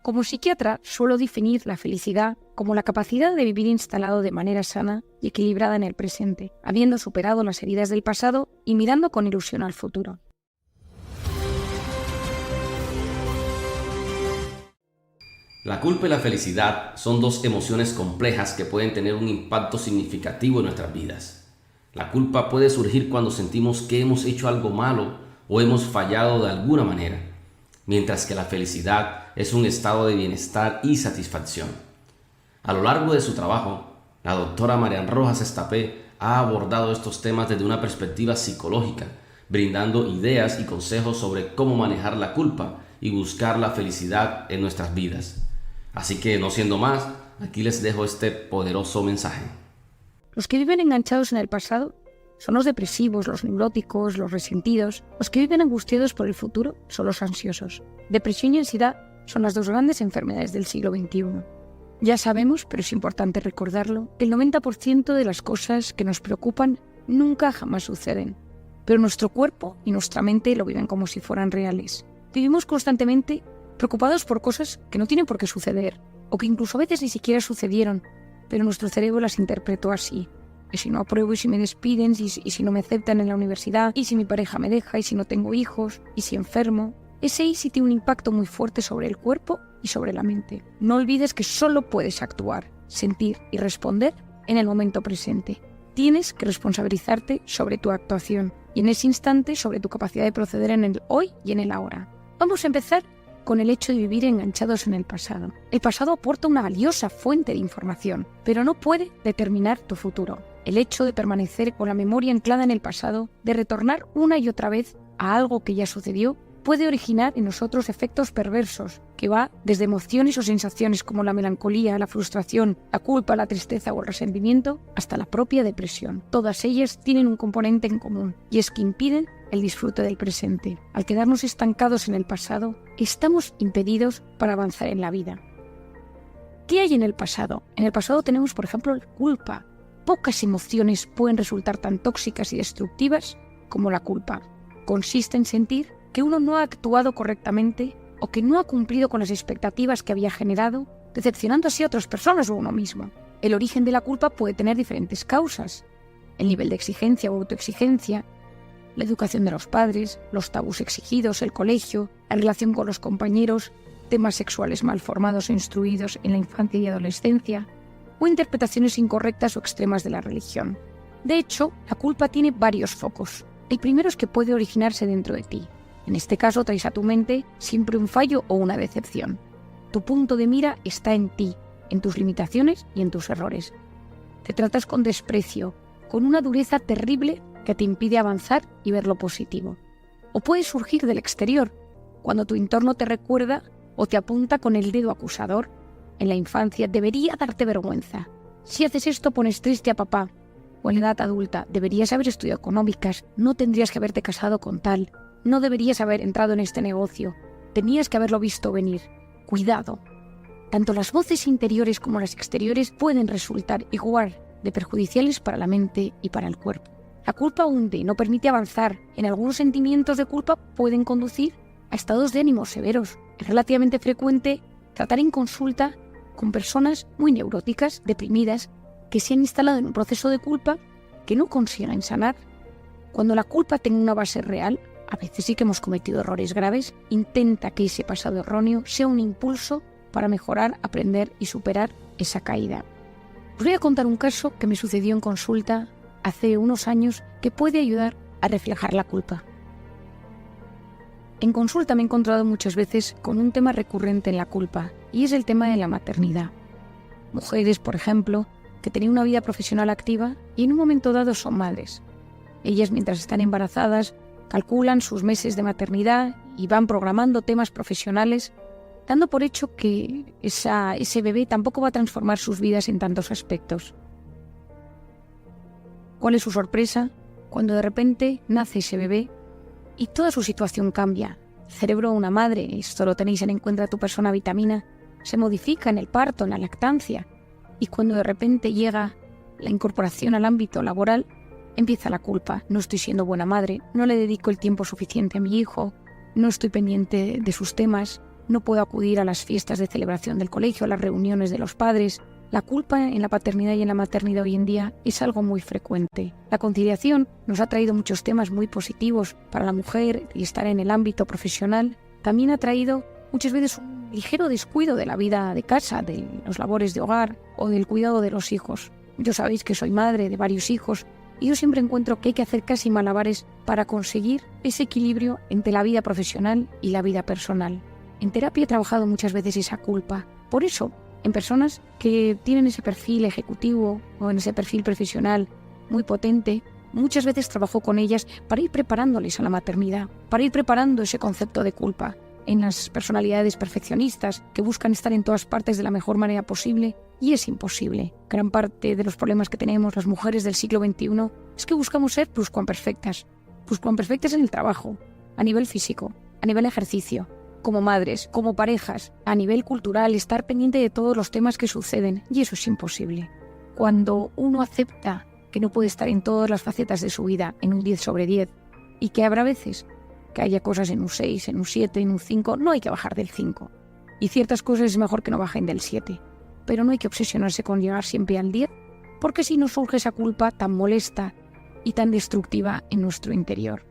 Como psiquiatra, suelo definir la felicidad como la capacidad de vivir instalado de manera sana y equilibrada en el presente, habiendo superado las heridas del pasado y mirando con ilusión al futuro. La culpa y la felicidad son dos emociones complejas que pueden tener un impacto significativo en nuestras vidas. La culpa puede surgir cuando sentimos que hemos hecho algo malo o hemos fallado de alguna manera, mientras que la felicidad es un estado de bienestar y satisfacción. A lo largo de su trabajo, la doctora Marian Rojas Estapé ha abordado estos temas desde una perspectiva psicológica, brindando ideas y consejos sobre cómo manejar la culpa y buscar la felicidad en nuestras vidas. Así que, no siendo más, aquí les dejo este poderoso mensaje. Los que viven enganchados en el pasado son los depresivos, los neuróticos, los resentidos. Los que viven angustiados por el futuro son los ansiosos. Depresión y ansiedad son las dos grandes enfermedades del siglo XXI. Ya sabemos, pero es importante recordarlo, que el 90% de las cosas que nos preocupan nunca jamás suceden. Pero nuestro cuerpo y nuestra mente lo viven como si fueran reales. Vivimos constantemente preocupados por cosas que no tienen por qué suceder, o que incluso a veces ni siquiera sucedieron, pero nuestro cerebro las interpretó así. Y si no apruebo, y si me despiden, y si no me aceptan en la universidad, y si mi pareja me deja, y si no tengo hijos, y si enfermo. Ese y sí tiene un impacto muy fuerte sobre el cuerpo y sobre la mente. No olvides que solo puedes actuar, sentir y responder en el momento presente. Tienes que responsabilizarte sobre tu actuación y en ese instante sobre tu capacidad de proceder en el hoy y en el ahora. Vamos a empezar con el hecho de vivir enganchados en el pasado. El pasado aporta una valiosa fuente de información, pero no puede determinar tu futuro. El hecho de permanecer con la memoria anclada en el pasado, de retornar una y otra vez a algo que ya sucedió, puede originar en nosotros efectos perversos, que va desde emociones o sensaciones como la melancolía, la frustración, la culpa, la tristeza o el resentimiento, hasta la propia depresión. Todas ellas tienen un componente en común, y es que impiden el disfrute del presente. Al quedarnos estancados en el pasado, estamos impedidos para avanzar en la vida. ¿Qué hay en el pasado? En el pasado tenemos, por ejemplo, la culpa. Pocas emociones pueden resultar tan tóxicas y destructivas como la culpa. Consiste en sentir que uno no ha actuado correctamente o que no ha cumplido con las expectativas que había generado, decepcionando así a otras personas o a uno mismo. El origen de la culpa puede tener diferentes causas: el nivel de exigencia o autoexigencia, la educación de los padres, los tabús exigidos, el colegio, la relación con los compañeros, temas sexuales mal formados e instruidos en la infancia y adolescencia, o interpretaciones incorrectas o extremas de la religión. De hecho, la culpa tiene varios focos. El primero es que puede originarse dentro de ti. En este caso traes a tu mente siempre un fallo o una decepción. Tu punto de mira está en ti, en tus limitaciones y en tus errores. Te tratas con desprecio, con una dureza terrible que te impide avanzar y ver lo positivo. O puede surgir del exterior, cuando tu entorno te recuerda o te apunta con el dedo acusador. En la infancia debería darte vergüenza. Si haces esto pones triste a papá. O en la edad adulta deberías haber estudiado económicas, no tendrías que haberte casado con tal. No deberías haber entrado en este negocio. Tenías que haberlo visto venir. Cuidado. Tanto las voces interiores como las exteriores pueden resultar igual de perjudiciales para la mente y para el cuerpo. La culpa hunde, no permite avanzar. En algunos sentimientos de culpa pueden conducir a estados de ánimo severos. Es relativamente frecuente tratar en consulta con personas muy neuróticas, deprimidas, que se han instalado en un proceso de culpa que no consiguen sanar. Cuando la culpa tenga una base real, a veces sí que hemos cometido errores graves, intenta que ese pasado erróneo sea un impulso para mejorar, aprender y superar esa caída. Os voy a contar un caso que me sucedió en consulta hace unos años que puede ayudar a reflejar la culpa. En consulta me he encontrado muchas veces con un tema recurrente en la culpa, y es el tema de la maternidad. Mujeres, por ejemplo, que tenían una vida profesional activa y en un momento dado son madres. Ellas, mientras están embarazadas, calculan sus meses de maternidad y van programando temas profesionales, dando por hecho que ese bebé tampoco va a transformar sus vidas en tantos aspectos. ¿Cuál es su sorpresa? Cuando de repente nace ese bebé y toda su situación cambia. El cerebro de una madre, esto lo tenéis en Encuentra tu persona vitamina, se modifica en el parto, en la lactancia, y cuando de repente llega la incorporación al ámbito laboral, empieza la culpa. No estoy siendo buena madre, no le dedico el tiempo suficiente a mi hijo, no estoy pendiente de sus temas. no puedo acudir a las fiestas de celebración del colegio, a las reuniones de los padres. La culpa en la paternidad y en la maternidad hoy en día es algo muy frecuente. La conciliación nos ha traído muchos temas muy positivos para la mujer y estar en el ámbito profesional. También ha traído muchas veces un ligero descuido de la vida de casa, de los labores de hogar o del cuidado de los hijos. Yo sabéis que soy madre de varios hijos y yo siempre encuentro que hay que hacer casi malabares para conseguir ese equilibrio entre la vida profesional y la vida personal. En terapia he trabajado muchas veces esa culpa. Por eso, en personas que tienen ese perfil ejecutivo o en ese perfil profesional muy potente, muchas veces trabajo con ellas para ir preparándoles a la maternidad, para ir preparando ese concepto de culpa. En las personalidades perfeccionistas que buscan estar en todas partes de la mejor manera posible, y es imposible. Gran parte de los problemas que tenemos las mujeres del siglo XXI es que buscamos ser pluscuamperfectas en el trabajo, a nivel físico, a nivel ejercicio, como madres, como parejas, a nivel cultural, estar pendiente de todos los temas que suceden, y eso es imposible. Cuando uno acepta que no puede estar en todas las facetas de su vida en un 10 sobre 10, y que habrá veces que haya cosas en un 6, en un 7, en un 5, no hay que bajar del 5. Y ciertas cosas es mejor que no bajen del 7. Pero no hay que obsesionarse con llegar siempre al 10, porque si no surge esa culpa tan molesta y tan destructiva en nuestro interior.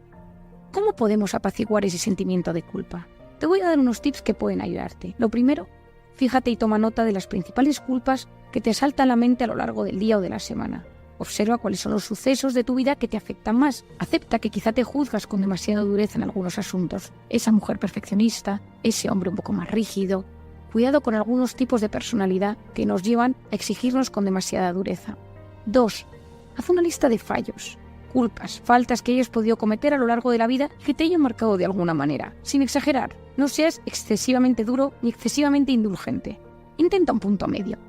¿Cómo podemos apaciguar ese sentimiento de culpa? Te voy a dar unos tips que pueden ayudarte. Lo primero, fíjate y toma nota de las principales culpas que te asaltan a la mente a lo largo del día o de la semana. Observa cuáles son los sucesos de tu vida que te afectan más. Acepta que quizá te juzgas con demasiada dureza en algunos asuntos. Esa mujer perfeccionista, ese hombre un poco más rígido. Cuidado con algunos tipos de personalidad que nos llevan a exigirnos con demasiada dureza. 2. Haz una lista de fallos, culpas, faltas que hayas podido cometer a lo largo de la vida que te hayan marcado de alguna manera. Sin exagerar, no seas excesivamente duro ni excesivamente indulgente. Intenta un punto medio.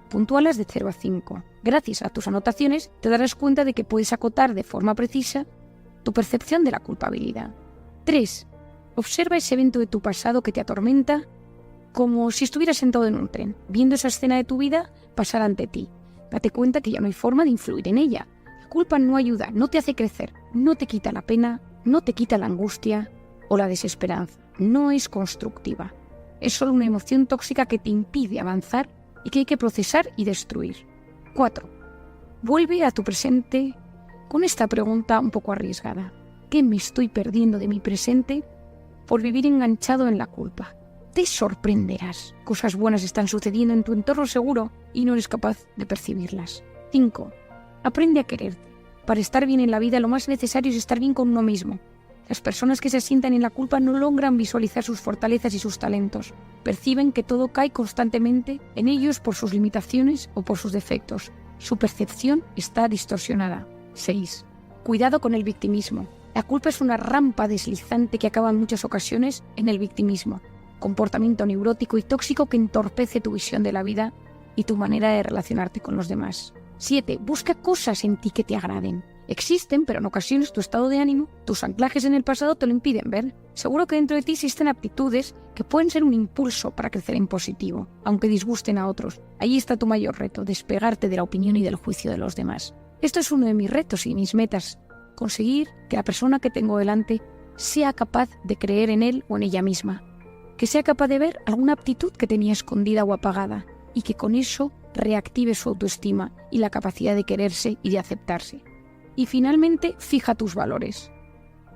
Puntúalas de 0 a 5. Gracias a tus anotaciones te darás cuenta de que puedes acotar de forma precisa tu percepción de la culpabilidad. 3. Observa ese evento de tu pasado que te atormenta como si estuvieras sentado en un tren, viendo esa escena de tu vida pasar ante ti. Date cuenta que ya no hay forma de influir en ella. La culpa no ayuda, no te hace crecer, no te quita la pena, no te quita la angustia o la desesperanza. No es constructiva. Es solo una emoción tóxica que te impide avanzar y que hay que procesar y destruir. 4. Vuelve a tu presente con esta pregunta un poco arriesgada. ¿Qué me estoy perdiendo de mi presente por vivir enganchado en la culpa? Te sorprenderás. Cosas buenas están sucediendo en tu entorno seguro y no eres capaz de percibirlas. 5. Aprende a quererte. Para estar bien en la vida lo más necesario es estar bien con uno mismo. Las personas que se asientan en la culpa no logran visualizar sus fortalezas y sus talentos. Perciben que todo cae constantemente en ellos por sus limitaciones o por sus defectos. Su percepción está distorsionada. 6. Cuidado con el victimismo. La culpa es una rampa deslizante que acaba en muchas ocasiones en el victimismo. Comportamiento neurótico y tóxico que entorpece tu visión de la vida y tu manera de relacionarte con los demás. 7. Busca cosas en ti que te agraden. Existen, pero en ocasiones tu estado de ánimo, tus anclajes en el pasado te lo impiden ver. Seguro que dentro de ti existen aptitudes que pueden ser un impulso para crecer en positivo, aunque disgusten a otros. Allí está tu mayor reto, despegarte de la opinión y del juicio de los demás. Esto es uno de mis retos y mis metas, conseguir que la persona que tengo delante sea capaz de creer en él o en ella misma, que sea capaz de ver alguna aptitud que tenía escondida o apagada y que con eso reactive su autoestima y la capacidad de quererse y de aceptarse. Y finalmente, fija tus valores.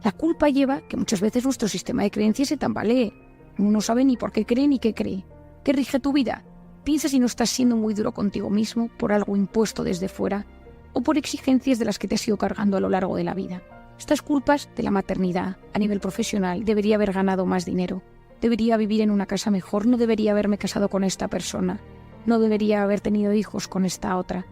La culpa lleva que muchas veces nuestro sistema de creencias se tambalee. Uno no sabe ni por qué cree ni qué cree. ¿Qué rige tu vida? Piensa si no estás siendo muy duro contigo mismo por algo impuesto desde fuera o por exigencias de las que te has ido cargando a lo largo de la vida. Estas culpas de la maternidad, a nivel profesional, debería haber ganado más dinero. Debería vivir en una casa mejor, no debería haberme casado con esta persona. No debería haber tenido hijos con esta otra.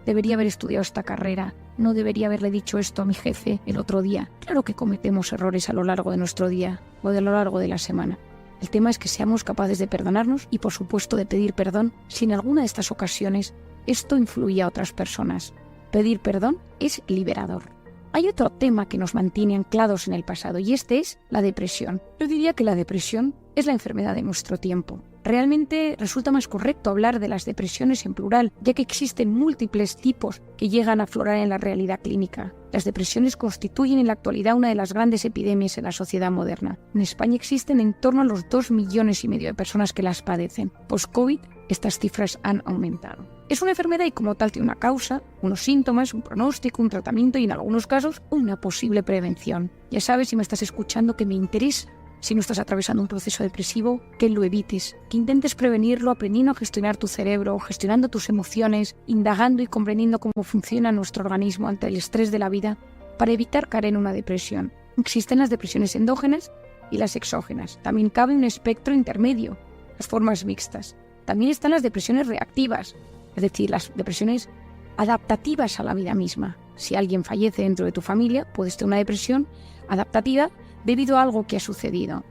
Debería haber estudiado esta carrera. No debería haberle dicho esto a mi jefe el otro día. Claro que cometemos errores a lo largo de nuestro día o a lo largo de la semana. El tema es que seamos capaces de perdonarnos y, por supuesto, de pedir perdón si en alguna de estas ocasiones esto influye a otras personas. Pedir perdón es liberador. Hay otro tema que nos mantiene anclados en el pasado y este es la depresión. Yo diría que la depresión es la enfermedad de nuestro tiempo. Realmente resulta más correcto hablar de las depresiones en plural, ya que existen múltiples tipos que llegan a aflorar en la realidad clínica. Las depresiones constituyen en la actualidad una de las grandes epidemias en la sociedad moderna. En España existen en torno a los 2,5 millones de personas que las padecen. Post-COVID, estas cifras han aumentado. Es una enfermedad y como tal tiene una causa, unos síntomas, un pronóstico, un tratamiento y en algunos casos una posible prevención. Ya sabes, si me estás escuchando, que me interesa. Si no estás atravesando un proceso depresivo, que lo evites, que intentes prevenirlo aprendiendo a gestionar tu cerebro, gestionando tus emociones, indagando y comprendiendo cómo funciona nuestro organismo ante el estrés de la vida para evitar caer en una depresión. Existen las depresiones endógenas y las exógenas. También cabe un espectro intermedio, las formas mixtas. También están las depresiones reactivas, es decir, las depresiones adaptativas a la vida misma. Si alguien fallece dentro de tu familia, puedes tener una depresión adaptativa debido a algo que ha sucedido.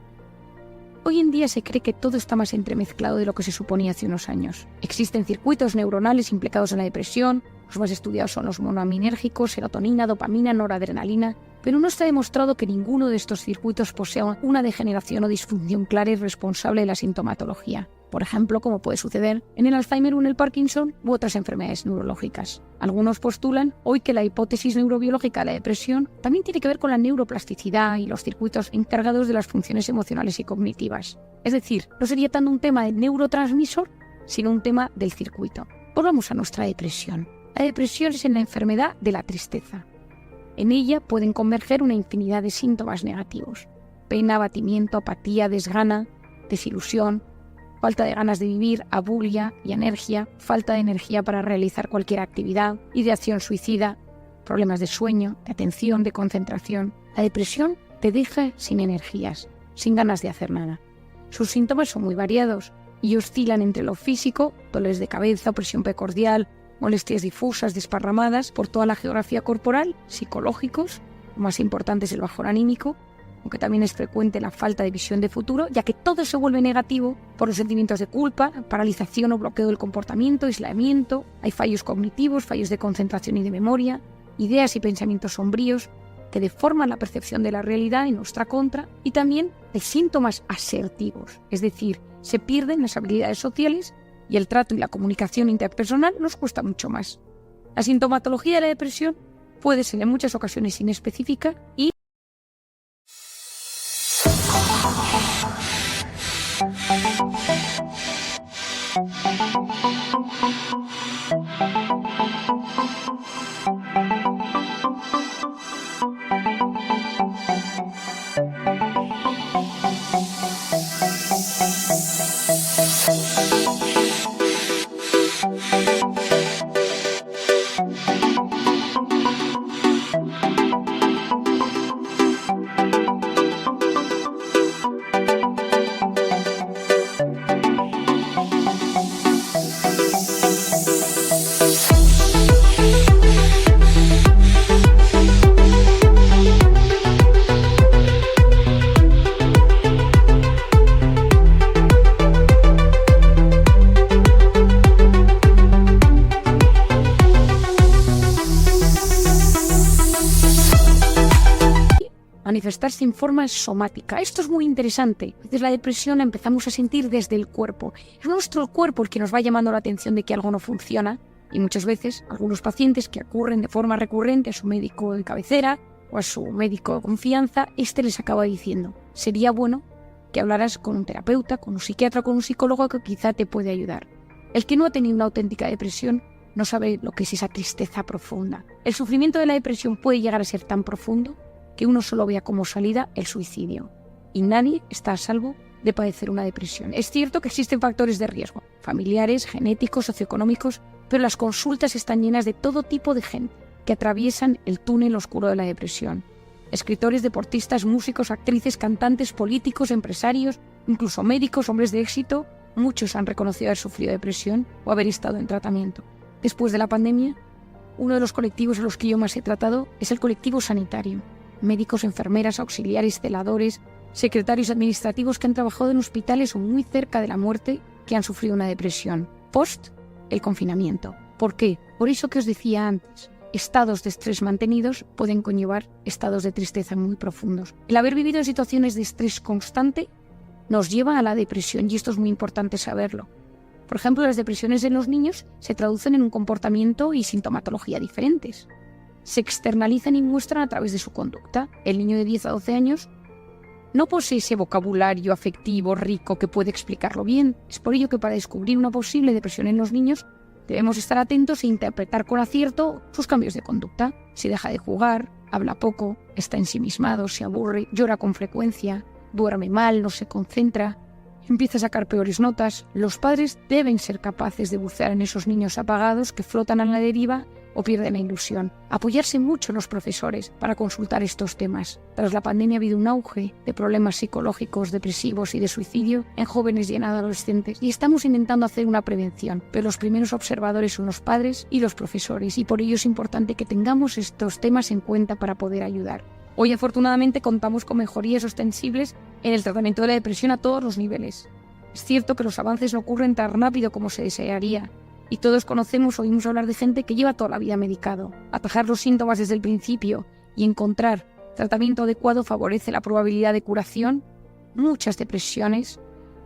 Hoy en día se cree que todo está más entremezclado de lo que se suponía hace unos años. Existen circuitos neuronales implicados en la depresión, los más estudiados son los monoaminérgicos, serotonina, dopamina, noradrenalina, pero no está demostrado que ninguno de estos circuitos posea una degeneración o disfunción clara y responsable de la sintomatología. Por ejemplo, como puede suceder en el Alzheimer o en el Parkinson u otras enfermedades neurológicas. Algunos postulan hoy que la hipótesis neurobiológica de la depresión también tiene que ver con la neuroplasticidad y los circuitos encargados de las funciones emocionales y cognitivas. Es decir, no sería tanto un tema de neurotransmisor, sino un tema del circuito. Volvamos a nuestra depresión. La depresión es la enfermedad de la tristeza. En ella pueden converger una infinidad de síntomas negativos: pena, abatimiento, apatía, desgana, desilusión, falta de ganas de vivir, abulia y anergia, falta de energía para realizar cualquier actividad, ideación suicida, problemas de sueño, de atención, de concentración. La depresión te deja sin energías, sin ganas de hacer nada. Sus síntomas son muy variados y oscilan entre lo físico, dolores de cabeza, opresión precordial, molestias difusas, desparramadas por toda la geografía corporal, psicológicos, lo más importante es el bajón anímico, aunque también es frecuente la falta de visión de futuro, ya que todo se vuelve negativo por los sentimientos de culpa, paralización o bloqueo del comportamiento, aislamiento, hay fallos cognitivos, fallos de concentración y de memoria, ideas y pensamientos sombríos que deforman la percepción de la realidad en nuestra contra, y también hay síntomas asertivos, es decir, se pierden las habilidades sociales y el trato y la comunicación interpersonal nos cuesta mucho más. La sintomatología de la depresión puede ser en muchas ocasiones inespecífica y manifestarse en forma somática. Esto es muy interesante. A veces la depresión la empezamos a sentir desde el cuerpo. Es nuestro cuerpo el que nos va llamando la atención de que algo no funciona, y muchas veces algunos pacientes que acurren de forma recurrente a su médico de cabecera o a su médico de confianza, les acaba diciendo: sería bueno que hablaras con un terapeuta, con un psiquiatra, con un psicólogo que quizá te puede ayudar. El que no ha tenido una auténtica depresión no sabe lo que es esa tristeza profunda. El sufrimiento de la depresión puede llegar a ser tan profundo que uno solo vea como salida el suicidio. Y nadie está a salvo de padecer una depresión. Es cierto que existen factores de riesgo, familiares, genéticos, socioeconómicos, pero las consultas están llenas de todo tipo de gente que atraviesan el túnel oscuro de la depresión. Escritores, deportistas, músicos, actrices, cantantes, políticos, empresarios, incluso médicos, hombres de éxito, muchos han reconocido haber sufrido depresión o haber estado en tratamiento. Después de la pandemia, uno de los colectivos a los que yo más he tratado es el colectivo sanitario. Médicos, enfermeras, auxiliares, celadores, secretarios administrativos que han trabajado en hospitales o muy cerca de la muerte, que han sufrido una depresión post el confinamiento. ¿Por qué? Por eso que os decía antes, estados de estrés mantenidos pueden conllevar estados de tristeza muy profundos. El haber vivido en situaciones de estrés constante nos lleva a la depresión, y esto es muy importante saberlo. Por ejemplo, las depresiones en los niños se traducen en un comportamiento y sintomatología diferentes. Se externalizan y muestran a través de su conducta. El niño de 10 a 12 años no posee ese vocabulario afectivo rico que puede explicarlo bien. Es por ello que para descubrir una posible depresión en los niños debemos estar atentos e interpretar con acierto sus cambios de conducta. Si deja de jugar, habla poco, está ensimismado, se aburre, llora con frecuencia, duerme mal, no se concentra, empieza a sacar peores notas. Los padres deben ser capaces de bucear en esos niños apagados que flotan a la deriva o pierden la ilusión. Apoyarse mucho en los profesores para consultar estos temas. Tras la pandemia ha habido un auge de problemas psicológicos, depresivos y de suicidio en jóvenes y en adolescentes, y estamos intentando hacer una prevención, pero los primeros observadores son los padres y los profesores, y por ello es importante que tengamos estos temas en cuenta para poder ayudar. Hoy afortunadamente contamos con mejorías ostensibles en el tratamiento de la depresión a todos los niveles. Es cierto que los avances no ocurren tan rápido como se desearía, y todos oímos hablar de gente que lleva toda la vida medicado. Atajar los síntomas desde el principio y encontrar tratamiento adecuado favorece la probabilidad de curación. Muchas depresiones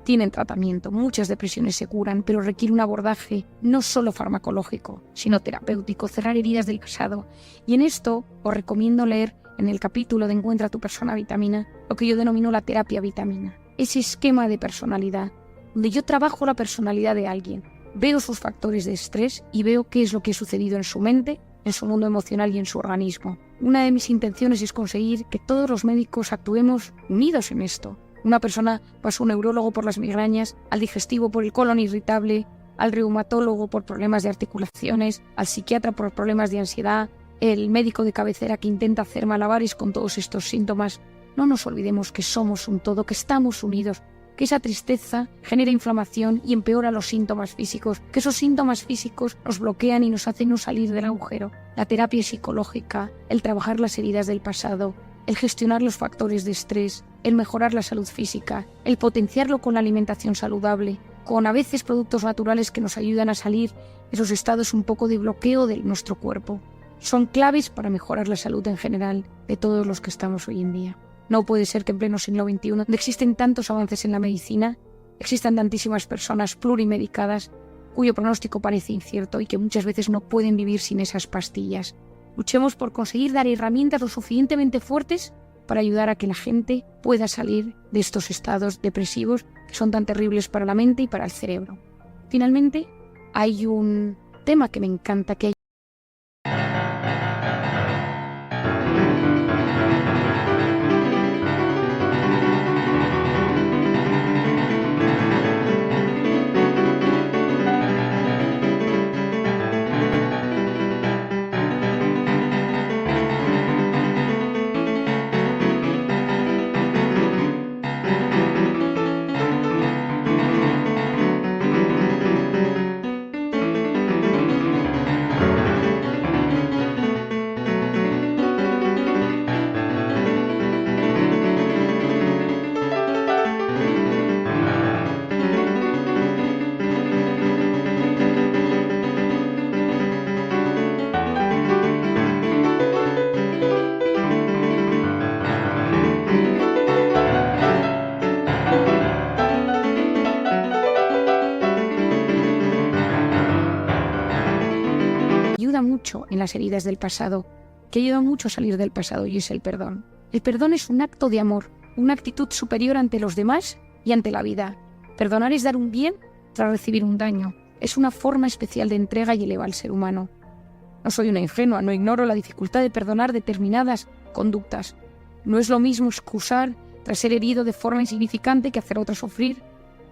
tienen tratamiento, muchas depresiones se curan, pero requiere un abordaje no solo farmacológico, sino terapéutico, cerrar heridas del pasado. Y en esto os recomiendo leer en el capítulo de Encuentra tu persona vitamina lo que yo denomino la terapia vitamina. Ese esquema de personalidad, donde yo trabajo la personalidad de alguien. Veo sus factores de estrés y veo qué es lo que ha sucedido en su mente, en su mundo emocional y en su organismo. Una de mis intenciones es conseguir que todos los médicos actuemos unidos en esto. Una persona pasó a un neurólogo por las migrañas, al digestivo por el colon irritable, al reumatólogo por problemas de articulaciones, al psiquiatra por problemas de ansiedad, el médico de cabecera que intenta hacer malabares con todos estos síntomas. No nos olvidemos que somos un todo, que estamos unidos, que esa tristeza genera inflamación y empeora los síntomas físicos, que esos síntomas físicos nos bloquean y nos hacen no salir del agujero. La terapia psicológica, el trabajar las heridas del pasado, el gestionar los factores de estrés, el mejorar la salud física, el potenciarlo con la alimentación saludable, con a veces productos naturales que nos ayudan a salir de esos estados un poco de bloqueo de nuestro cuerpo. Son claves para mejorar la salud en general de todos los que estamos hoy en día. No puede ser que en pleno siglo XXI, donde existen tantos avances en la medicina, existan tantísimas personas plurimedicadas cuyo pronóstico parece incierto y que muchas veces no pueden vivir sin esas pastillas. Luchemos por conseguir dar herramientas lo suficientemente fuertes para ayudar a que la gente pueda salir de estos estados depresivos que son tan terribles para la mente y para el cerebro. Finalmente, hay un tema que me encanta, que ayuda mucho en las heridas del pasado, que ayuda mucho a salir del pasado, y es el perdón. El perdón es un acto de amor, una actitud superior ante los demás y ante la vida. Perdonar es dar un bien tras recibir un daño. Es una forma especial de entrega y eleva al ser humano. No soy una ingenua, no ignoro la dificultad de perdonar determinadas conductas. No es lo mismo excusar tras ser herido de forma insignificante que hacer a otro sufrir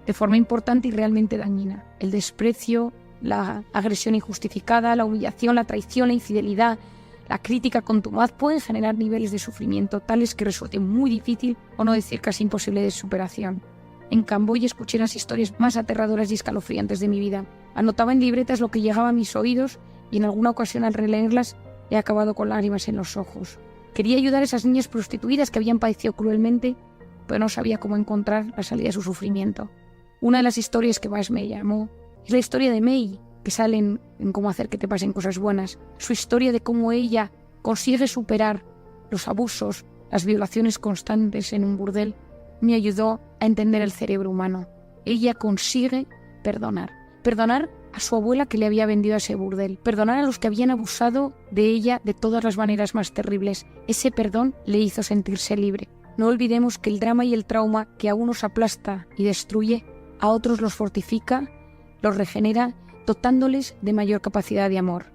de forma importante y realmente dañina. El desprecio, la agresión injustificada, la humillación, la traición, la infidelidad, la crítica contumaz pueden generar niveles de sufrimiento tales que resulte muy difícil, o no decir casi imposible, de superación. En Camboya escuché las historias más aterradoras y escalofriantes de mi vida. Anotaba en libretas lo que llegaba a mis oídos y en alguna ocasión al releerlas he acabado con lágrimas en los ojos. Quería ayudar a esas niñas prostituidas que habían padecido cruelmente, pero no sabía cómo encontrar la salida de su sufrimiento. Una de las historias que más me llamó es la historia de Mei, que sale en Cómo hacer que te pasen cosas buenas. Su historia de cómo ella consigue superar los abusos, las violaciones constantes en un burdel me ayudó a entender el cerebro humano. Ella consigue perdonar. Perdonar a su abuela que le había vendido a ese burdel. Perdonar a los que habían abusado de ella de todas las maneras más terribles. Ese perdón le hizo sentirse libre. No olvidemos que el drama y el trauma que a unos aplasta y destruye, a otros los fortifica, los regenera, dotándoles de mayor capacidad de amor.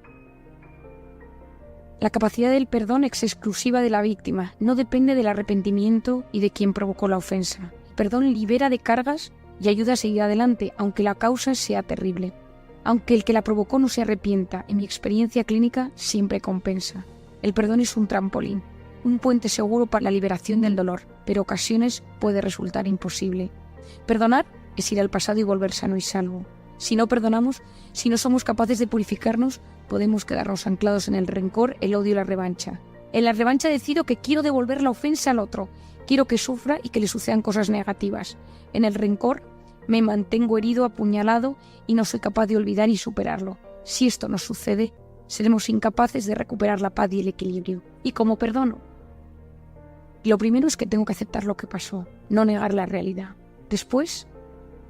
La capacidad del perdón es exclusiva de la víctima, no depende del arrepentimiento y de quien provocó la ofensa. El perdón libera de cargas y ayuda a seguir adelante, aunque la causa sea terrible. Aunque el que la provocó no se arrepienta, en mi experiencia clínica siempre compensa. El perdón es un trampolín, un puente seguro para la liberación del dolor, pero en ocasiones puede resultar imposible. Perdonar es ir al pasado y volver sano y salvo. Si no perdonamos, si no somos capaces de purificarnos, podemos quedarnos anclados en el rencor, el odio y la revancha. En la revancha decido que quiero devolver la ofensa al otro, quiero que sufra y que le sucedan cosas negativas. En el rencor me mantengo herido, apuñalado y no soy capaz de olvidar y superarlo. Si esto nos sucede, seremos incapaces de recuperar la paz y el equilibrio. ¿Y cómo perdono? Lo primero es que tengo que aceptar lo que pasó, no negar la realidad. Después,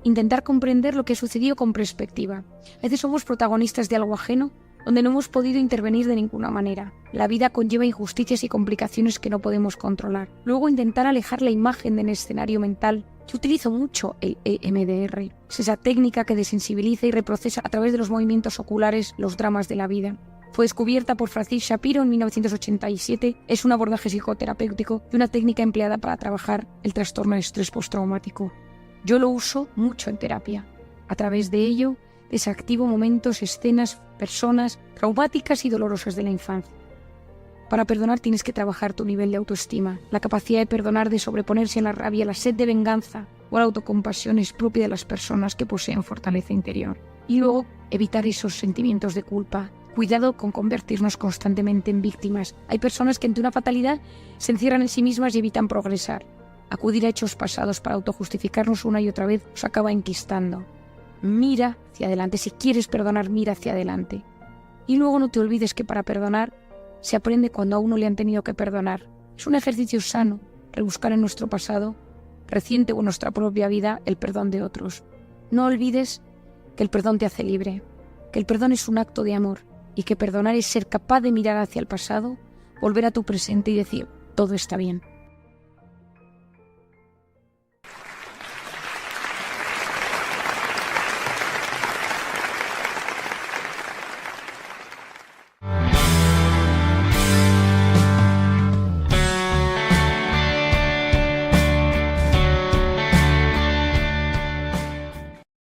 intentar comprender lo que ha sucedido con perspectiva. A veces somos protagonistas de algo ajeno donde no hemos podido intervenir de ninguna manera. La vida conlleva injusticias y complicaciones que no podemos controlar. Luego intentar alejar la imagen del escenario mental. Yo utilizo mucho el EMDR. Es esa técnica que desensibiliza y reprocesa a través de los movimientos oculares los dramas de la vida. Fue descubierta por Francis Shapiro en 1987. Es un abordaje psicoterapéutico y una técnica empleada para trabajar el trastorno de estrés postraumático. Yo lo uso mucho en terapia. A través de ello, desactivo momentos, escenas, personas traumáticas y dolorosas de la infancia. Para perdonar tienes que trabajar tu nivel de autoestima. La capacidad de perdonar, de sobreponerse a la rabia, la sed de venganza o la autocompasión es propia de las personas que poseen fortaleza interior. Y luego, evitar esos sentimientos de culpa. Cuidado con convertirnos constantemente en víctimas. Hay personas que ante una fatalidad se encierran en sí mismas y evitan progresar. Acudir a hechos pasados para autojustificarnos una y otra vez nos acaba enquistando. Mira hacia adelante. Si quieres perdonar, mira hacia adelante. Y luego no te olvides que para perdonar se aprende cuando a uno le han tenido que perdonar. Es un ejercicio sano rebuscar en nuestro pasado, reciente o en nuestra propia vida, el perdón de otros. No olvides que el perdón te hace libre, que el perdón es un acto de amor y que perdonar es ser capaz de mirar hacia el pasado, volver a tu presente y decir, todo está bien.